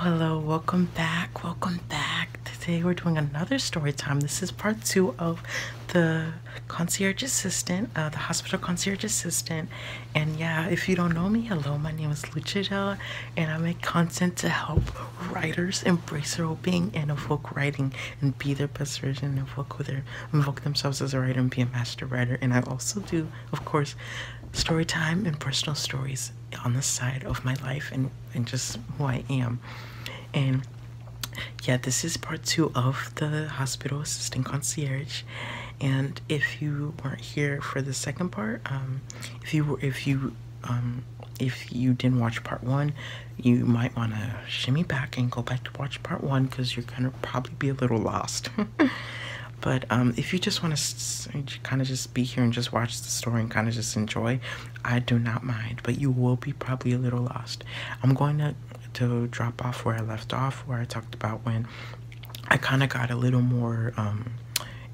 Hello, welcome back, welcome back. Today we're doing another story time. This is part 2 of the concierge assistant, the hospital concierge assistant. And yeah, if you don't know me, hello, my name is Luccidell, and I make content to help writers embrace their well-being and evoke writing and be their best version, invoke themselves as a writer and be a master writer. And I also do, of course, story time and personal stories on the side of my life and just who I am. And yeah, this is part 2 of the hospital assistant concierge. And if you weren't here for the second part, if you didn't watch part 1, you might want to shimmy back and go back to watch part 1 because you're gonna probably be a little lost. But if you just want to kind of just be here and just watch the story and kind of just enjoy, I do not mind. But you will be probably a little lost. I'm going to drop off where I left off, where I talked about when I kind of got a little more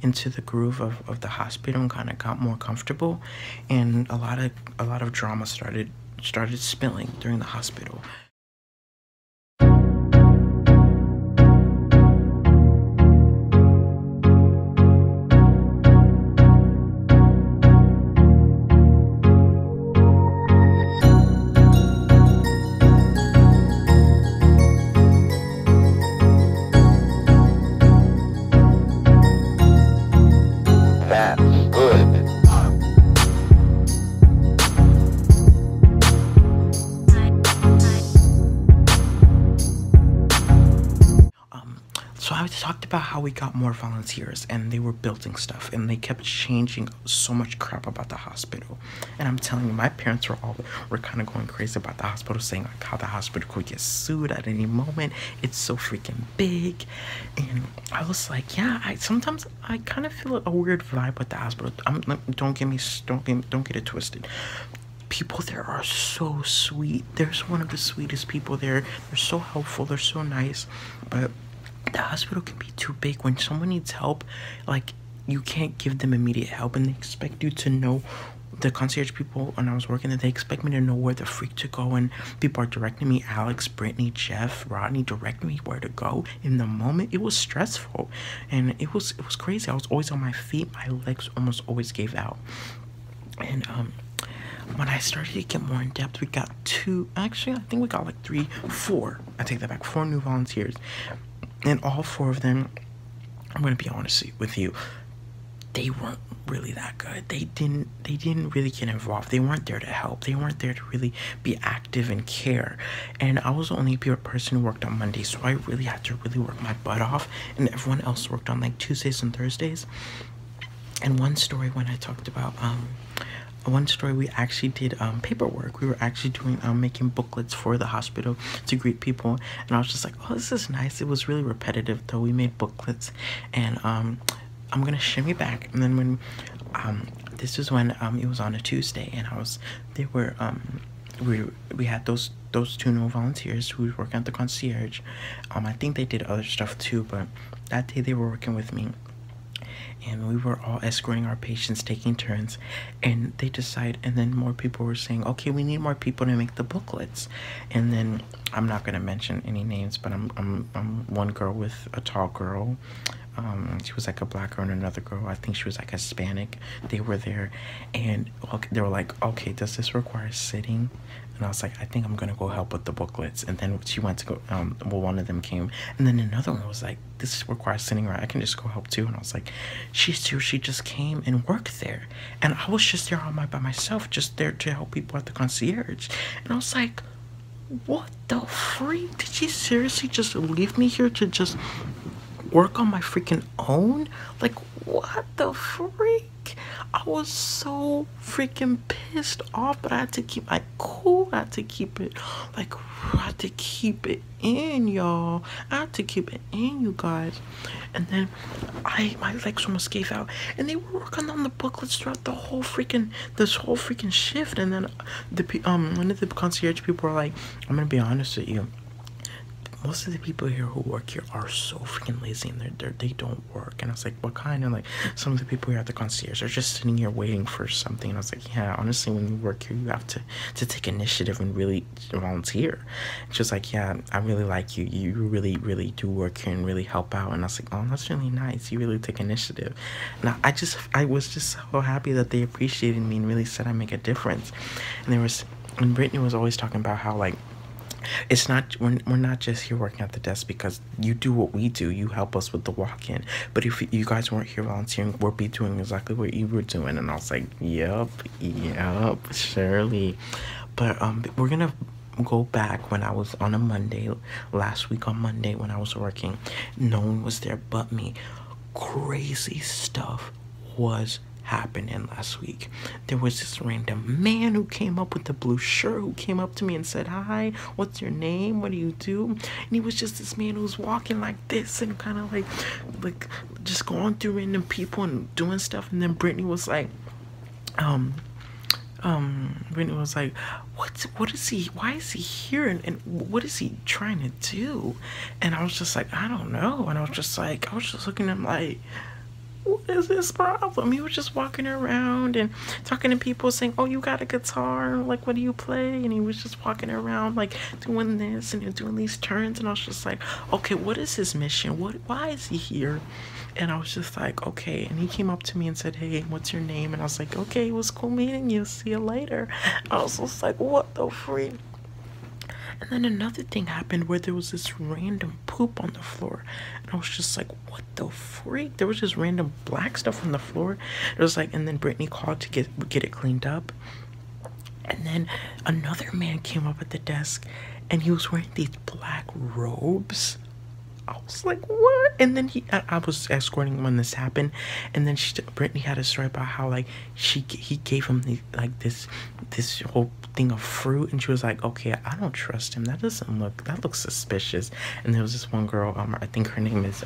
into the groove of the hospital and kind of got more comfortable, and a lot of drama started spilling during the hospital. So I talked about how we got more volunteers and they were building stuff and they kept changing so much crap about the hospital. And I'm telling you, my parents were kind of going crazy about the hospital, saying like how the hospital could get sued at any moment. It's so freaking big. And I was like, yeah, sometimes I kind of feel a weird vibe with the hospital. Don't get it twisted. People there are so sweet. They're one of the sweetest people there. They're so helpful. They're so nice. But the hospital can be too big. When someone needs help, like, you can't give them immediate help, and they expect you to know. The concierge people, when I was working there, they expect me to know where the freak to go, and people are directing me. Alex, Brittany, Jeff, Rodney directing me where to go in the moment. It was stressful, and it was crazy. I was always on my feet. My legs almost always gave out. And when I started to get more in depth, we got I think we got like 4. I take that back. 4 new volunteers. And all 4 of them, I'm going to be honest with you, they weren't really that good. They didn't really get involved. They weren't there to help. They weren't there to really be active and care. And I was the only person who worked on Mondays, so I really had to really work my butt off. And everyone else worked on like Tuesdays and Thursdays. And one story when I talked about one story, we actually did paperwork. We were actually doing making booklets for the hospital to greet people, and I was just like, oh, this is nice. It was really repetitive though. We made booklets, and I'm gonna shimmy back. And then when this was when it was on a Tuesday, and we had those 2 new volunteers who were working at the concierge. I think they did other stuff too, but that day they were working with me. And we were all escorting our patients, taking turns, and then more people were saying, okay, we need more people to make the booklets. And then I'm not going to mention any names, but I'm one girl with a tall girl. She was like a black girl, and another girl, I think she was like Hispanic. They were there, and they were like, okay, does this require sitting? And I was like, I think I'm gonna go help with the booklets. And then she went to go, one of them came, and then another one was like, this requires sitting, right? I can just go help too. And I was like, she just came and worked there, and I was just there by myself, just there to help people at the concierge. And I was like, what the freak? Did she seriously just leave me here to just work on my freaking own? Like, what the freak? I was so freaking pissed off, but I had to keep my cool. I had to keep it in, y'all. I had to keep it in, you guys. And then my legs almost gave out, and they were working on the booklets throughout this whole freaking shift. And then one of the concierge people were like, I'm gonna be honest with you, most of the people here who work here are so freaking lazy, and they don't work. And I was like, what kind? And like, some of the people here at the concierge are just sitting here waiting for something. And I was like, yeah, honestly, when you work here, you have to take initiative and really volunteer. And she was like, yeah, I really like you. You really do work here and really help out. And I was like, oh, that's really nice. You really take initiative. And I was just so happy that they appreciated me and really said I make a difference. And Brittany was always talking about how, like, it's not, we're not just here working at the desk because you do what we do. You help us with the walk-in. But if you guys weren't here volunteering, we'll be doing exactly what you were doing. And I was like, yep, surely. But we're gonna go back when I was on a Monday, last week on Monday when I was working. No one was there but me. Crazy stuff was happening last week. There was this random man who came up with the blue shirt, who came up to me and said, hi, what's your name, what do you do? And he was just this man who was walking like this and kind of like just going through random people and doing stuff. And then Brittany was like, Brittany was like, what is he, why is he here, and what is he trying to do? And I was just like, I don't know. And I was just looking at him like, what is his problem? He was just walking around and talking to people, saying, oh, you got a guitar, like, what do you play? And he was just walking around like doing this and doing these turns. And I was just like, okay, what is his mission? Why is he here? And I was just like, okay. And he came up to me and said, hey, what's your name? And I was like, okay, it was cool meeting you, see you later. I was just like, what the freak? And then another thing happened where there was this random poop on the floor. And I was just like, what the freak? There was just random black stuff on the floor. It was like, and then Brittany called to get it cleaned up. And then another man came up at the desk and he was wearing these black robes. I was like, what? And then I was escorting him when this happened, and then Brittany had a story about how, like, he gave him this whole thing of fruit, and she was like, okay, I don't trust him. That looks suspicious. And there was this one girl, I think her name is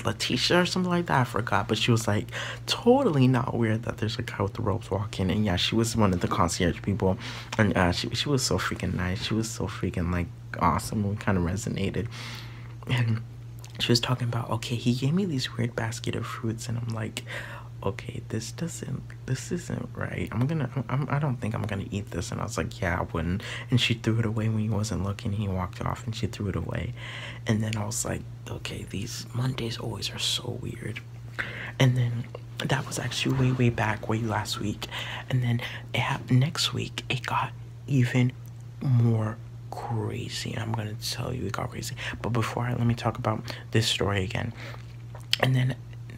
Letitia or something like that, I forgot, but she was like totally not weird that there's a guy with the robes walking. And yeah, she was one of the concierge people, and she was so freaking nice. She was so freaking like awesome. We kind of resonated. And she was talking about, okay, he gave me these weird basket of fruits, and I'm like, okay, this isn't right. I don't think I'm gonna eat this. And I was like, yeah, I wouldn't. And she threw it away when he wasn't looking. He walked off and she threw it away. And then I was like, okay, these Mondays always are so weird. And then that was actually way back, way last week. And then next week it got even more crazy. I'm gonna tell you, it got crazy. But before let me talk about this story again. And then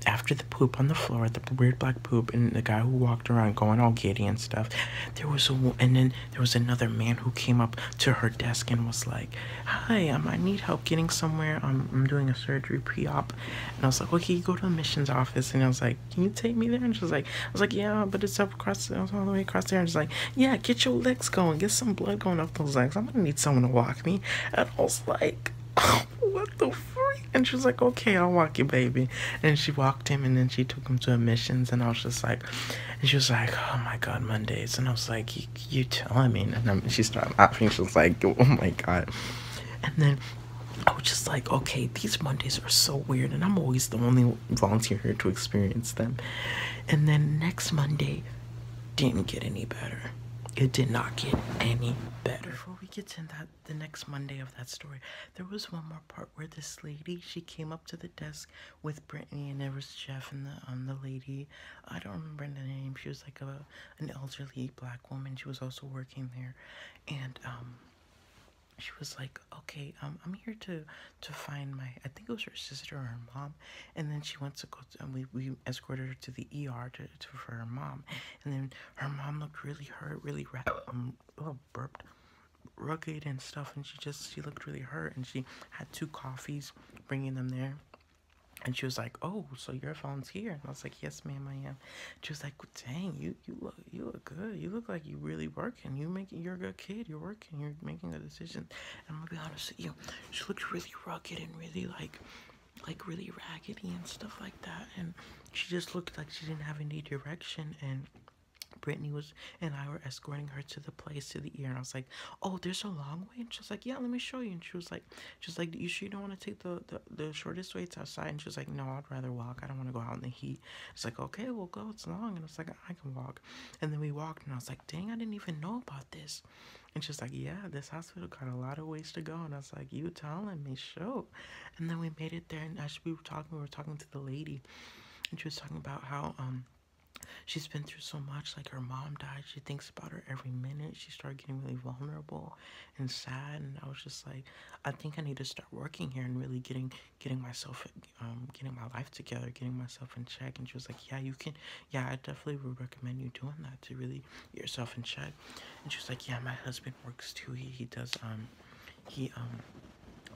after the poop on the floor, the weird black poop, and the guy who walked around going all giddy and stuff, and then there was another man who came up to her desk and was like, hi, I need help getting somewhere. I'm doing a surgery pre-op. And I was like, okay, you go to the admissions office. And I was like, can you take me there? And she was like, I was like, yeah, but it's up across, all the way across there. And she's like, yeah, get your legs going, get some blood going up those legs. I'm gonna need someone to walk me. And I was like, what the freak? And she was like, okay, I'll walk you, baby. And she walked him, and then she took him to admissions. And I was just like, and she was like, oh my god, Mondays. And I was like, you telling me? And she started laughing. She was like, oh my god. And then I was just like, okay, these Mondays are so weird, and I'm always the only volunteer here to experience them. And then next Monday didn't get any better. It did not get any better. Before we get to the next Monday of that story, there was one more part where this lady, she came up to the desk with Brittany, and there was Jeff and the lady, I don't remember the name. She was like an elderly black woman. She was also working there, and she was like, okay, I'm here to find I think it was her sister or her mom. And then she went to go and we escorted her to the ER for her mom. And then her mom looked really hurt, really burped, rugged and stuff. And she looked really hurt, and she had 2 coffees, bringing them there. And she was like, oh, so you're a volunteer? And I was like, yes, ma'am, I am. She was like, dang, you look good. You look like you really working. You're a good kid. You're working. You're making a decision. And I'm gonna be honest with you, she looked really rugged and really like really raggedy and stuff like that. And she just looked like she didn't have any direction. And Brittany was and I were escorting her to the place, to the ear, and I was like, "Oh, there's a long way." And she was like, "Yeah, let me show you." And she was like, "You sure you don't want to take the shortest way? It's outside." And she was like, "No, I'd rather walk. I don't want to go out in the heat." It's like, "Okay, we'll go. It's long." And I was like, "I can walk." And then we walked, and I was like, "Dang, I didn't even know about this." And she's like, "Yeah, this hospital got a lot of ways to go." And I was like, "You telling me, show?" And then we made it there, and as we were talking to the lady, and she was talking about how she's been through so much. Like, her mom died. She thinks about her every minute. She started getting really vulnerable and sad. And I was just like, I think I need to start working here and really getting myself, getting my life together, getting myself in check. And she was like, "Yeah, you can. Yeah, I definitely would recommend you doing that to really get yourself in check." And she was like, "Yeah, my husband works too. He does he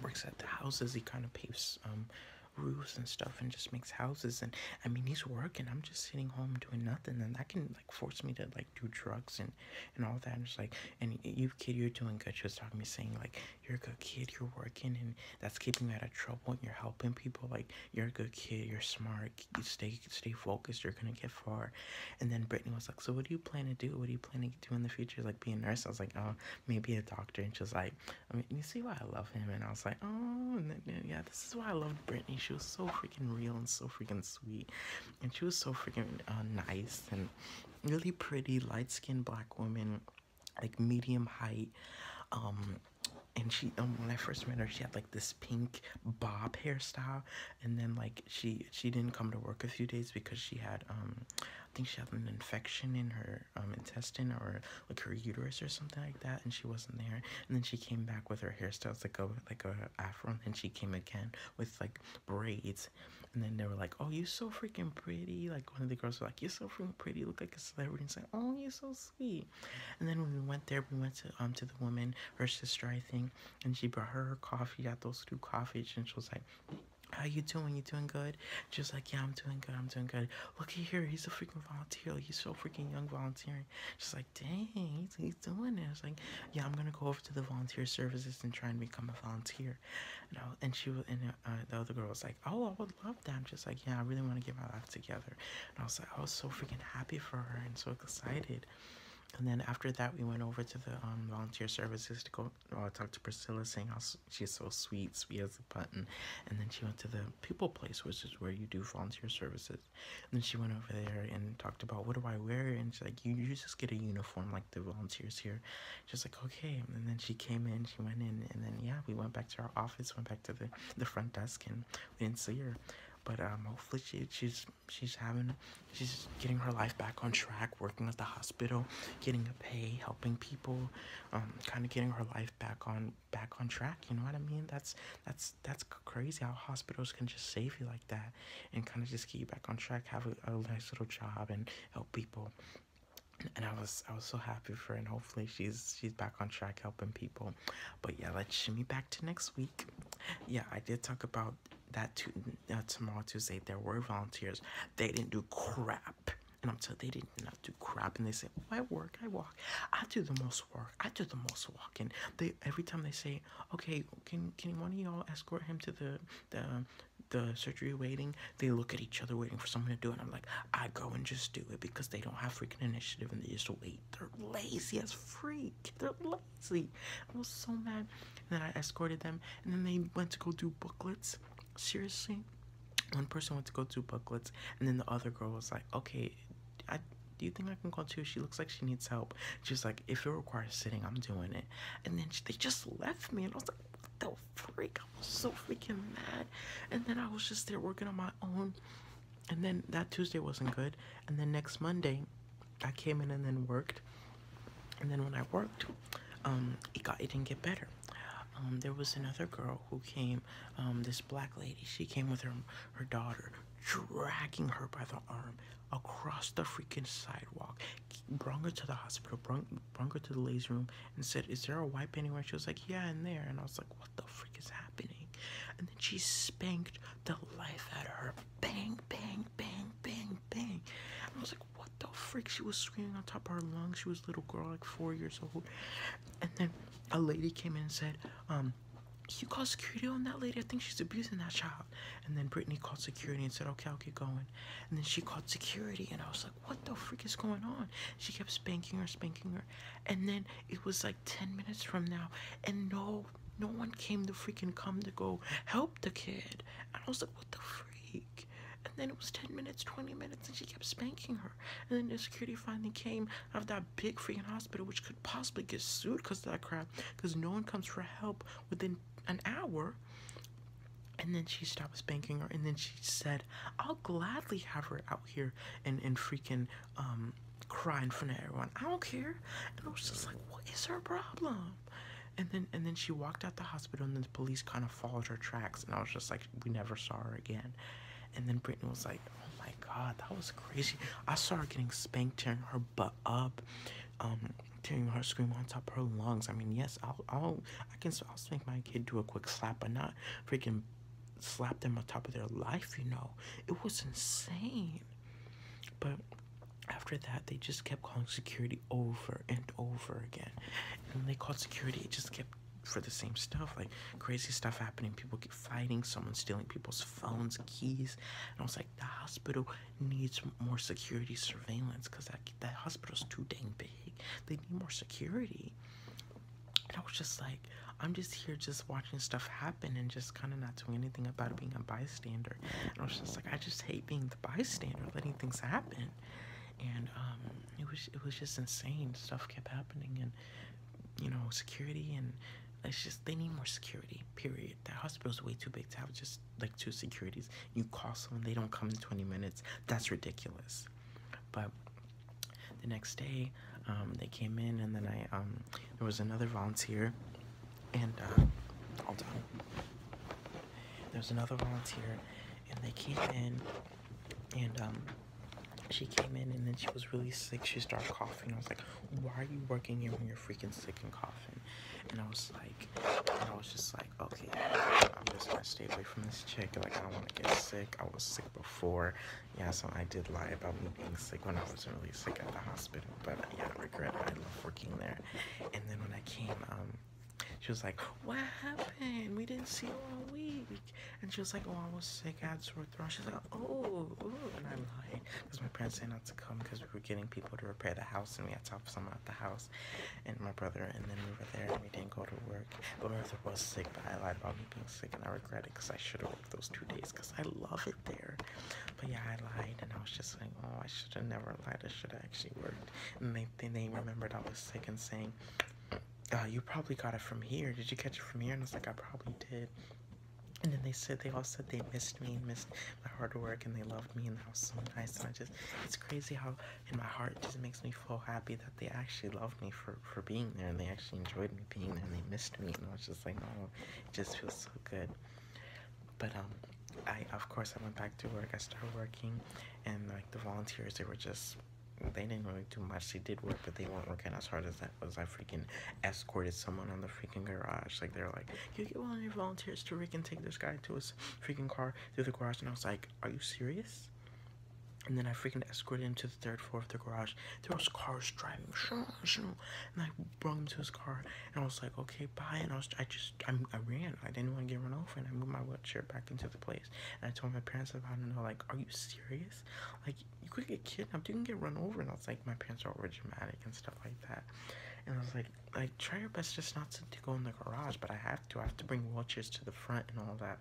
works at the houses. He kind of paves roofs and stuff and just makes houses. And I mean, he's working. I'm just sitting home doing nothing, and that can like force me to like do drugs and all that." And it's like, "And you kid, you're doing good." She was talking to me saying like, "You're a good kid. You're working, and that's keeping you out of trouble. And you're helping people. Like, you're a good kid. You're smart. You stay focused. You're gonna get far." And then Brittany was like, "So what do you plan to do? What do you plan to do in the future? Like, be a nurse?" I was like, "Oh, maybe a doctor." And she was like, "I mean, you see why I love him?" And I was like, "Oh," and then, yeah, this is why I loved Brittany. She was so freaking real and so freaking sweet, and she was so freaking nice and really pretty, light-skinned black woman, like medium height. um and she when I first met her, she had like this pink bob hairstyle, and then like she didn't come to work a few days because she had I think she had an infection in her intestine, or like her uterus or something like that, and she wasn't there. And then she came back with her hairstyles like a afro, and then she came again with like braids. And then they were like, "Oh, you're so freaking pretty." Like, one of the girls were like, "You're so freaking pretty, you look like a celebrity." And it's like, "Oh, you're so sweet." And then when we went there, we went to the woman, her sister, I think, and she brought her coffee, got those two coffees, and she was like, "How you doing? You doing good?" She was like, "Yeah, I'm doing good. I'm doing good. Look at here. He's a freaking volunteer. Like, he's so freaking young volunteering." She's like, "Dang, he's doing it." I was like, "Yeah, I'm gonna go over to the volunteer services and try and become a volunteer." And she was, and the other girl was like, "Oh, I would love that." I'm just like, "Yeah, I really want to get my life together." And I was so freaking happy for her and so excited. And then after that, we went over to the volunteer services to go talk to Priscilla, saying how she's so sweet, sweet as a button. And then she went to the people place, which is where you do volunteer services. And then she went over there and talked about, "What do I wear?" And she's like, you just get a uniform like the volunteers here." She's like, "Okay." And then she came in, she went in, and then yeah, we went back to our office, went back to the front desk, and we didn't see her. But hopefully she's getting her life back on track, working at the hospital, getting a pay, helping people, kind of getting her life back on track. You know what I mean? That's crazy how hospitals can just save you like that and kind of just get you back on track, have a nice little job, and help people. And I was so happy for her, and hopefully she's back on track helping people. But yeah, let's shimmy back to next week. Yeah, I did talk about that tomorrow, Tuesday. There were volunteers. They didn't do crap. And I'm telling you, they did not do crap. And they say, "Oh, I work, I walk. I do the most work. I do the most walking." They every time they say, "Okay, can one of y'all escort him to the surgery waiting?" They look at each other waiting for someone to do it. And I'm like, I go and just do it because they don't have freaking initiative and they just wait. They're lazy as freak. They're lazy. I was so mad. And then I escorted them, and then they went to go do booklets. Seriously? One person went to go do booklets, and then the other girl was like, "Okay, do you think I can go too? She looks like she needs help." She's like, "If it requires sitting, I'm doing it." And then they just left me, and I was like, "What the freak?" I was so freaking mad. And then I was just there working on my own. And then that Tuesday wasn't good. And then next Monday, I came in and then worked. And then when I worked, it didn't get better. There was another girl who came, this black lady. She came with her daughter, dragging her by the arm across the freaking sidewalk, brought her to the hospital, brought her to the ladies' room, and said, "Is there a wipe anywhere?" She was like, "Yeah, in there." And I was like, "What the freak is happening?" And then she spanked the life out of her. Bang, bang, bang, bang, bang. And I was like, "What the freak?" She was screaming on top of her lungs. She was a little girl, like 4 years old. And then a lady came in and said, you call security on that lady? I think she's abusing that child. And then Brittany called security and said, okay, I'll keep going. And then she called security, and I was like, what the freak is going on? She kept spanking her. And then it was like 10 minutes from now, and no one came to freaking come to go help the kid. And I was like, what the freak? And then it was 10 minutes, 20 minutes, and she kept spanking her. And then the security finally came out of that big freaking hospital, which could possibly get sued because of that crap, because no one comes for help within an hour. And then she stopped spanking her, and then she said, I'll gladly have her out here and freaking cry in front of everyone. I don't care. And I was just like, what is her problem? And then she walked out the hospital, and then the police kind of followed her tracks, and I was just like, we never saw her again. And then Brittany was like, oh my god, that was crazy. I saw her getting spanked, tearing her butt up, tearing her scream on top of her lungs. I mean, yes, I'll spank my kid, do a quick slap, but not freaking slap them on top of their life, you know. It was insane. But after that, they just kept calling security over and over again. And when they called security, it just kept for the same stuff, like crazy stuff happening. People keep fighting, someone stealing people's phones, keys. And I was like, the hospital needs more security surveillance, because that hospital's too dang big. They need more security. And I was just like, I'm just here just watching stuff happen and just kind of not doing anything about it, being a bystander. And I was just like, I just hate being the bystander, letting things happen. And it was just insane. Stuff kept happening, and you know, security, and it's just, they need more security, period. That hospital's way too big to have just like 2 securities. You call someone, they don't come in 20 minutes. That's ridiculous. But the next day, they came in, and then there was another volunteer, and hold on. There was another volunteer, and they came in, and she came in, and then she was really sick. She started coughing. I was like, why are you working here when you're freaking sick and coughing? And I was just like, okay, I'm just gonna stay away from this chick. Like, I don't want to get sick. I was sick before. Yeah, so I did lie about me being sick when I wasn't really sick at the hospital. But yeah, I regret it. I love working there. And then when I came, she was like, what happened? We didn't see you all week. And she was like, oh, I was sick. I had sore throat. She's like, oh. And I lied, because my parents said not to come, because we were getting people to repair the house, and we had to help someone at the house, and my brother. And then we were there, and we didn't go to work. But my brother was sick, but I lied about me being sick, and I regret it, because I should have worked those 2 days, because I love it there. But yeah, I lied, and I was just like, oh, I should have never lied. I should have actually worked. And they remembered I was sick, and saying, you probably got it from here. Did you catch it from here? And I was like, I probably did. And then they all said they missed me, and missed my hard work, and they loved me, and that was so nice. And it's crazy how in my heart it just makes me feel happy that they actually loved me for being there, and they actually enjoyed me being there, and they missed me. And I was just like, oh, it just feels so good. But of course I went back to work. I started working, and like the volunteers, they didn't really do much. They did work, but they weren't working as hard as that. I freaking escorted someone on the freaking garage. Like, they're like, can you get one of your volunteers to freaking take this guy to his freaking car through the garage? And I was like, are you serious? And then I freaking escorted him to the 3rd floor of the garage. There was cars driving, and I brought him to his car, and I was like, okay, bye. And I ran. I didn't want to get run over, and I moved my wheelchair back into the place. And I told my parents about it, and they're like, are you serious? Like, you could get kidnapped, you can get run over. And I was like, my parents are over dramatic and stuff like that. And I was like, try your best just not to go in the garage, but I have to bring wheelchairs to the front and all that.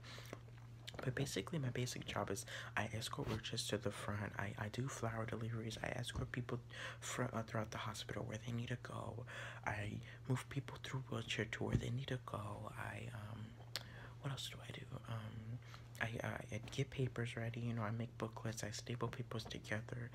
But basically, my basic job is I escort wheelchairs to the front. I do flower deliveries. I escort people throughout the hospital where they need to go. I move people through wheelchair to where they need to go. What else do I do? I get papers ready, you know, I make booklets, I staple papers together.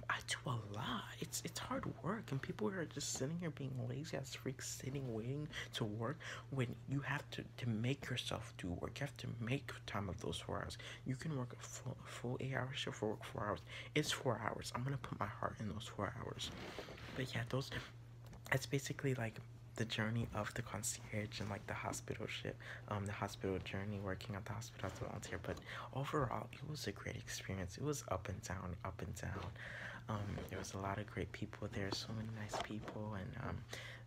I do a lot. It's hard work, and people are just sitting here being lazy as freaks, sitting, waiting to work, when you have to make yourself do work. You have to make time of those 4 hours. You can work a full 8-hour shift for 4 hours. It's 4 hours. I'm gonna put my heart in those 4 hours. But yeah, that's basically like the journey of the concierge and like the hospital shit, the hospital journey, working at the hospital as a volunteer. But overall, it was a great experience. It was up and down, There was a lot of great people there, so many nice people, and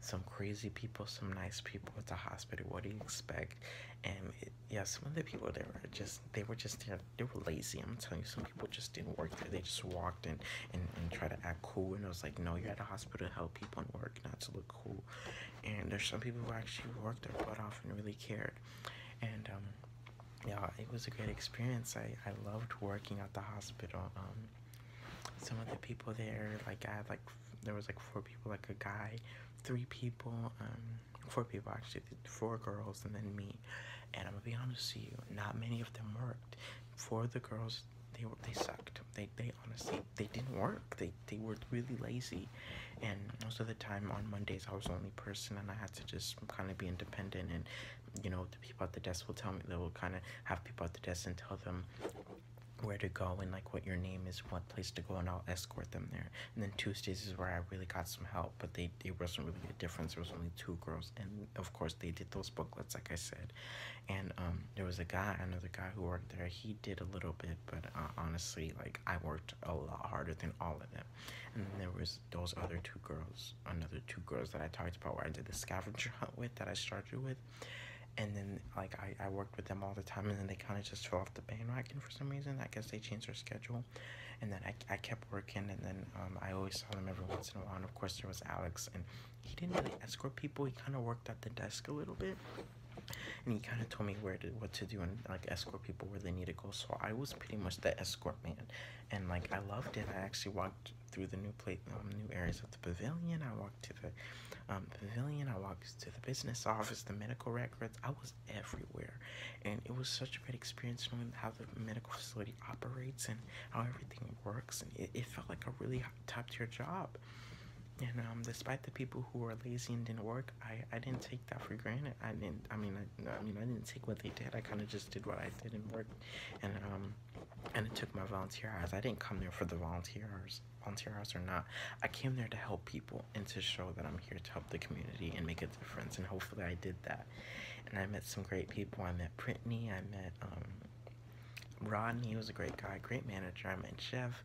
some crazy people, some nice people at the hospital. What do you expect? And yeah, some of the people there were just, they were just there, they were lazy. I'm telling you, some people just didn't work there. They just walked in and tried to act cool, and I was like, no, you're at a hospital to help people and work, not to look cool. And there's some people who actually worked their butt off and really cared. And yeah, it was a great experience. I loved working at the hospital. Some of the people there, like I had like, there was like 4 people, like a guy, 3 people, 4 people actually, 4 girls, and then me. And I'm gonna be honest with you, not many of them worked. 4 of the girls, they sucked. They honestly, they didn't work. They were really lazy, and most of the time on Mondays I was the only person, and I had to just kind of be independent. And you know, the people at the desk will tell me, they will kind of have people at the desk and tell them where to go and like what your name is, what place to go, and I'll escort them there. And then Tuesdays is where I really got some help, but it wasn't really a difference. There was only 2 girls, and of course they did those booklets like I said. And there was another guy who worked there. He did a little bit, but honestly, like I worked a lot harder than all of them. And then there was those other 2 girls, another 2 girls that I talked about, where I did the scavenger hunt with, that I started with. And then, like, I worked with them all the time, and then they kind of just fell off the bandwagon for some reason. I guess they changed their schedule. And then I kept working, and then I always saw them every once in a while. And, of course, there was Alex, and he didn't really escort people. He kind of worked at the desk a little bit. And he kind of told me what to do and, like, escort people where they need to go. So I was pretty much the escort man. And, like, I loved it. I actually walked through the new areas of the pavilion. I walked to the pavilion. I walked to the business office, the medical records. I was everywhere, and it was such a great experience knowing how the medical facility operates and how everything works. And it felt like a really top-tier job. And despite the people who were lazy and didn't work, I didn't take that for granted. I didn't take what they did. I kind of just did what I did and worked. And it took my volunteer hours. I didn't come there for the volunteer hours or not. I came there to help people and to show that I'm here to help the community and make a difference. And hopefully I did that. And I met some great people. I met Brittany. I met Rodney. He was a great guy, great manager. I met Jeff.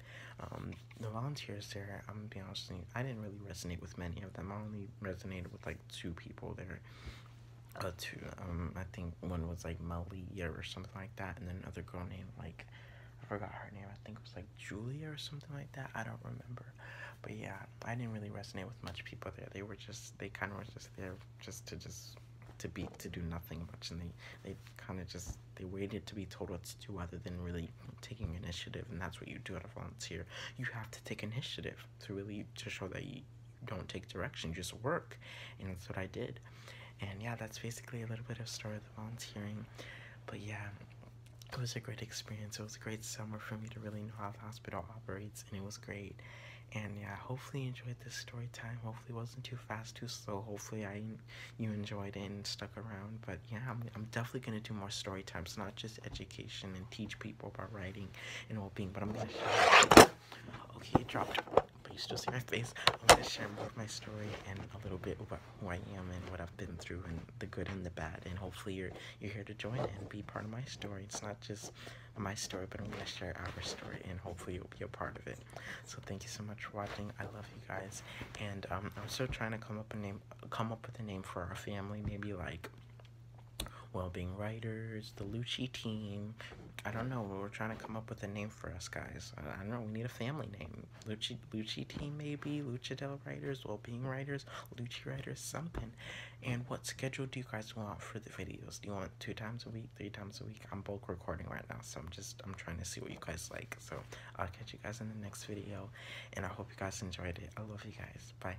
The volunteers there, I'm gonna be honest with you, I didn't really resonate with many of them. I only resonated with like 2 people there. I think one was like Malia or something like that, and then another girl named, like, I forgot her name. I think it was like Julia or something like that. I don't remember. But yeah, I didn't really resonate with much people there. They kind of were just there to do nothing much, and they kind of just, they waited to be told what to do rather than really taking initiative. And that's what you do as a volunteer. You have to take initiative to show that you don't take direction, you just work. And that's what I did. And yeah, that's basically a little bit of story of the volunteering. But yeah, it was a great experience. It was a great summer for me to really know how the hospital operates, and it was great. And yeah, hopefully you enjoyed this story time. Hopefully it wasn't too fast, too slow. Hopefully you enjoyed it and stuck around. But yeah, I'm definitely going to do more story times, not just education and teach people about writing and well-being, but I'm going to share. Okay, it dropped, but you still see my face. I'm going to share more of my story and a little bit about who I am and what I've been through, and the good and the bad. And hopefully you're here to join and be part of my story. It's not just my story, but I'm going to share our story, and hopefully you'll be a part of it. So thank you so much for watching. I love you guys. And I'm still trying to come up with a name for our family. Maybe like Wellbeing Writers, the Lucci team. I don't know. We're trying to come up with a name for us, guys. I don't know. We need a family name. Lucci team, maybe. Luccidell Writers, Wellbeing Writers, Lucci Writers, something. And what schedule do you guys want for the videos? Do you want 2 times a week, 3 times a week? I'm bulk recording right now, so I'm trying to see what you guys like. So I'll catch you guys in the next video, and I hope you guys enjoyed it. I love you guys. Bye.